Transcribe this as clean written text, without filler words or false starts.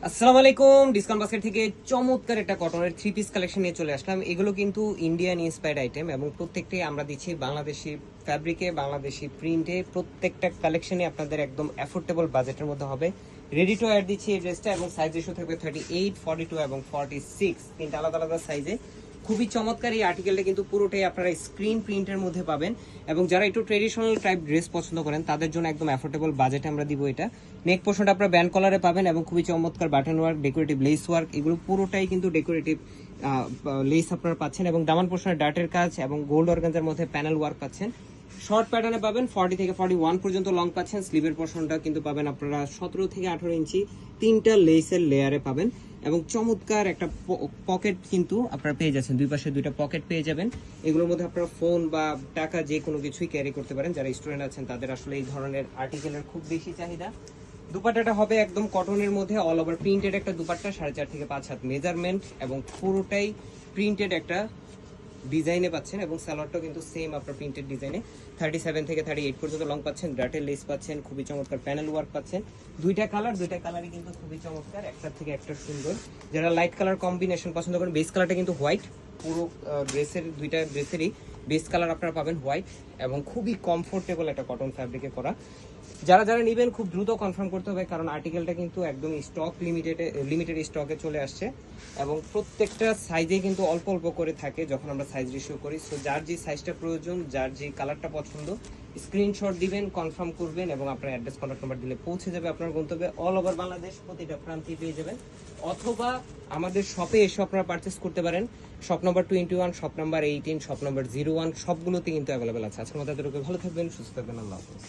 আসসালামু আলাইকুম। Discount basket থেকে চমৎকার একটা কটনের থ্রি পিস কালেকশন নিয়ে চলে আসলাম। এগুলো কিন্তু ইন্ডিয়ান ইন্সপায়ার্ড আইটেম এবং প্রত্যেকটাই আমরা দিচ্ছি বাংলাদেশি ফ্যাব্রিকে, বাংলাদেশি প্রিন্টে। প্রত্যেকটা কালেকশনই আপনাদের একদম অ্যাফোর্ডেবল বাজেটের মধ্যে হবে। রেডি টু ওয়্যার দিচ্ছি এই ড্রেসটা এবং সাইজ রেশিও থাকবে 38, 42 এবং 46, তিনটা আলাদা আলাদা সাইজে। খুবই চমৎকার এই আর্টিকেলটা কিন্তু পুরোটাই আপনারা স্ক্রিন প্রিন্টের মধ্যে পাবেন এবং যারা একটু ট্রেডিশনাল টাইপ ড্রেস পছন্দ করেন তাদের জন্য একদম অ্যাফোর্ডেবল বাজেটে আমরা দিব এটা। নেক পোর্শনটা আপনারা ব্যান্ড কলারে পাবেন এবং খুবই চমৎকার button work, decorative less work, এগুলো পুরোটাই কিন্তু ডেকোরেটিভ লেস আপনারা পাচ্ছেন এবং দামান পোর্শনের ডার্টের কাজ এবং গোল্ড অর্গানজার মধ্যে প্যানেল ওয়ার্ক পাচ্ছেন। শর্ট প্যাটার্নে পাবেন 40 থেকে 41 পর্যন্ত লং পাচ্ছেন। স্লিভের পোর্শনটা কিন্তু পাবেন আপনারা 17 থেকে 18 ইঞ্চি তিনটা লেসের লেয়ারে পাবেন এবং চমৎকার একটা পকেট কিন্তু আপনারা পেয়ে যাচ্ছেন। দুই পাশে দুইটা পকেট পেয়ে যাবেন। এগুলোর মধ্যে আপনারা ফোন বা টাকা যে কোনো কিছুই ক্যারি করতে পারেন। যারা স্টুডেন্ট আছেন তাদের আসলে এই ধরনের আর্টিকেলের খুব বেশি চাহিদা। দুপাট্টাটা হবে একদম কটনের মধ্যে অল ওভার প্রিন্টেড একটা দুপাট্টা, 4.5 থেকে 5 হাত মেজারমেন্ট এবং পুরোটাই প্রিন্টেড একটা ডিজাইনে পাচ্ছেন এবং সালোয়ারটাও কিন্তু সেম আপনার প্রিন্টেড ডিজাইনে 37 থেকে 38 পর্যন্ত লং পাচ্ছেন। ডাটের লেস পাচ্ছেন, খুবই চমৎকার প্যানেল ওয়ার্ক পাচ্ছেন। দুইটা কালারই কিন্তু খুবই চমৎকার, একটা থেকে একটা সুন্দর। যারা লাইট কালার কম্বিনেশন পছন্দ করেন, বেস কালারটা কিন্তু হোয়াইট, পুরো ড্রেসের দুইটা ড্রেসেরই বেস কালার আপনারা পাবেন হোয়াইট এবং খুবই কমফোর্টেবল একটা কটন ফ্যাব্রিকে করা। যারা যারা নেবেন খুব দ্রুত কনফার্ম করতে হবে, কারণ আর্টিকেলটা কিন্তু একদম স্টক লিমিটেড স্টকে চলে আসছে এবং প্রত্যেকটা সাইজে কিন্তু অল্প অল্প করে থাকে যখন আমরা সাইজ রেশিও করি। সো যার যে সাইজটা প্রয়োজন, যার যে কালারটা পছন্দ, স্ক্রিনশট দিবেন, কনফার্ম করবেন এবং আপনার অ্যাড্রেস কন্ট্যাক্ট নাম্বার দিলে পৌঁছে যাবে আপনার গন্তব্যে। অল ওভার বাংলাদেশ প্রতিটা প্রান্তে পেয়ে যাবেন, অথবা আমাদের শপে এসে আপনারা পারচেস করতে পারেন। Shop number 21, shop number 18, shop number 01 সবগুলোতে কিন্তু অ্যাভেলেবেল আছে। আজকের মতো এতটুকু, ভালো থাকবেন, সুস্থ থাকবেন, আল্লাহ হাফেজ।